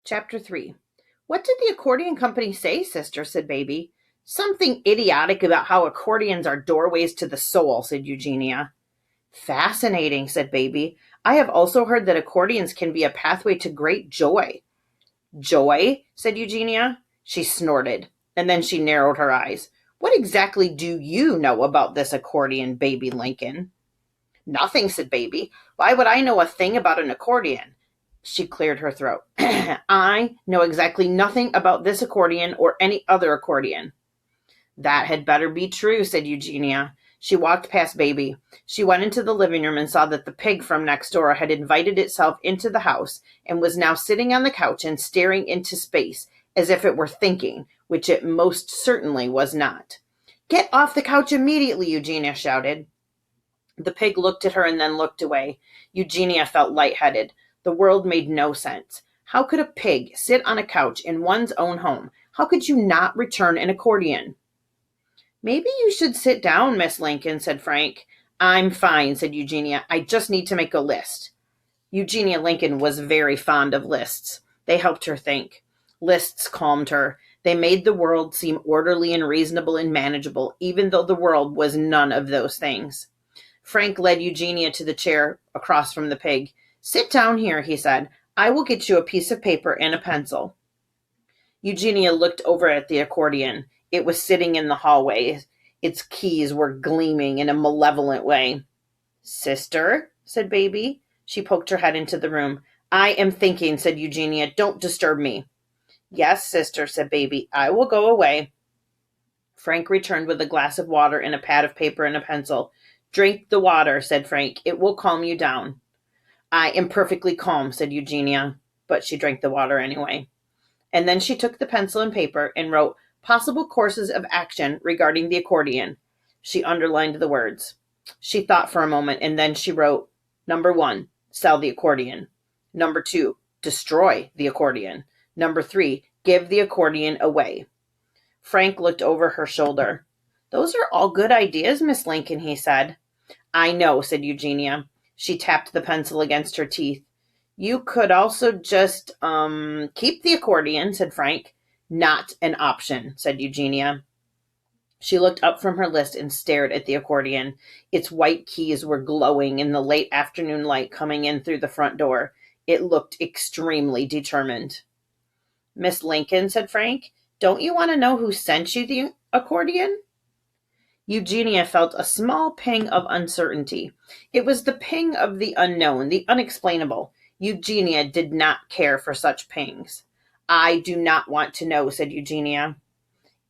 Chapter 3. What did the accordion company say, sister? Said Baby. Something idiotic about how accordions are doorways to the soul, said Eugenia. Fascinating, said Baby. I have also heard that accordions can be a pathway to great joy. Joy? Said Eugenia. She snorted, and then she narrowed her eyes. What exactly do you know about this accordion, Baby Lincoln? Nothing, said Baby. Why would I know a thing about an accordion? She cleared her throat. I know exactly nothing about this accordion or any other accordion. That had better be true, said Eugenia. She walked past Baby. She went into the living room and saw that the pig from next door had invited itself into the house and was now sitting on the couch and staring into space as if it were thinking, which it most certainly was not. Get off the couch immediately, Eugenia shouted. The pig looked at her and then looked away. Eugenia felt lightheaded. The world made no sense. How could a pig sit on a couch in one's own home? How could you not return an accordion? Maybe you should sit down, Miss Lincoln, said Frank. I'm fine, said Eugenia. I just need to make a list. Eugenia Lincoln was very fond of lists. They helped her think. Lists calmed her. They made the world seem orderly and reasonable and manageable, even though the world was none of those things. Frank led Eugenia to the chair across from the pig. Sit down here, he said. I will get you a piece of paper and a pencil. Eugenia looked over at the accordion. It was sitting in the hallway. Its keys were gleaming in a malevolent way. Sister, said Baby. She poked her head into the room. I am thinking, said Eugenia. Don't disturb me. Yes, sister, said Baby. I will go away. Frank returned with a glass of water and a pad of paper and a pencil. Drink the water, said Frank. It will calm you down. I am perfectly calm, said Eugenia, but she drank the water anyway. And then she took the pencil and paper and wrote possible courses of action regarding the accordion. She underlined the words. She thought for a moment, and then she wrote, Number 1, sell the accordion. Number 2, destroy the accordion. Number 3, give the accordion away. Frank looked over her shoulder. Those are all good ideas, Miss Lincoln, he said. I know, said Eugenia. She tapped the pencil against her teeth. You could also just, keep the accordion, said Frank. Not an option, said Eugenia. She looked up from her list and stared at the accordion. Its white keys were glowing in the late afternoon light coming in through the front door. It looked extremely determined. Miss Lincoln, said Frank, don't you want to know who sent you the accordion? Eugenia felt a small pang of uncertainty. It was the pang of the unknown, the unexplainable. Eugenia did not care for such pangs. I do not want to know, said Eugenia.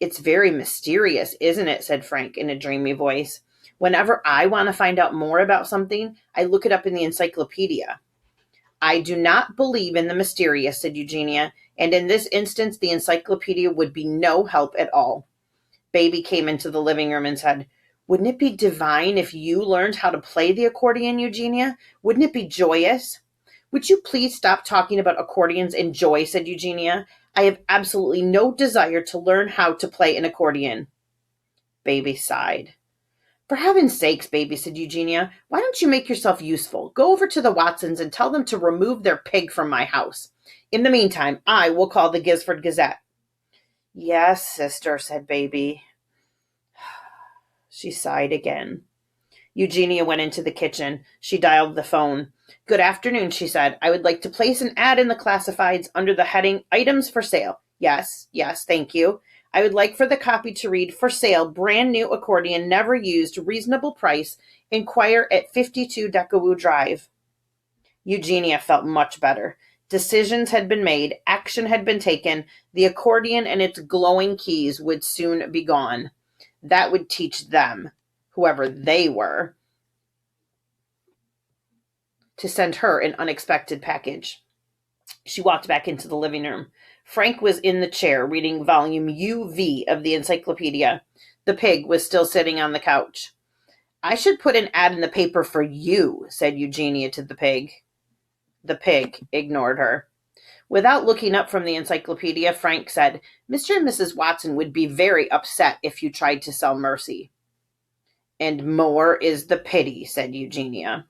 It's very mysterious, isn't it? Said Frank in a dreamy voice. Whenever I want to find out more about something, I look it up in the encyclopedia. I do not believe in the mysterious, said Eugenia, and in this instance the encyclopedia would be no help at all. Baby came into the living room and said, Wouldn't it be divine if you learned how to play the accordion, Eugenia? Wouldn't it be joyous? Would you please stop talking about accordions and joy, said Eugenia. I have absolutely no desire to learn how to play an accordion. Baby sighed. For heaven's sakes, Baby, said Eugenia, why don't you make yourself useful? Go over to the Watsons and tell them to remove their pig from my house. In the meantime, I will call the Gisford Gazette. Yes, sister, said Baby. She sighed again. Eugenia went into the kitchen. She dialed the phone. Good afternoon, she said. I would like to place an ad in the classifieds under the heading Items for Sale. Yes, thank you. I would like for the copy to read, For sale, brand new accordion, never used, reasonable price. Inquire at 52 Decawoo Drive. Eugenia felt much better. Decisions had been made. Action had been taken. The accordion and its glowing keys would soon be gone. That would teach them, whoever they were, to send her an unexpected package. She walked back into the living room. Frank was in the chair reading volume UV of the encyclopedia. The pig was still sitting on the couch. I should put an ad in the paper for you, said Eugenia to the pig. The pig ignored her. Without looking up from the encyclopedia, Frank said, Mr. and Mrs. Watson would be very upset if you tried to sell Mercy. And more is the pity, said Eugenia.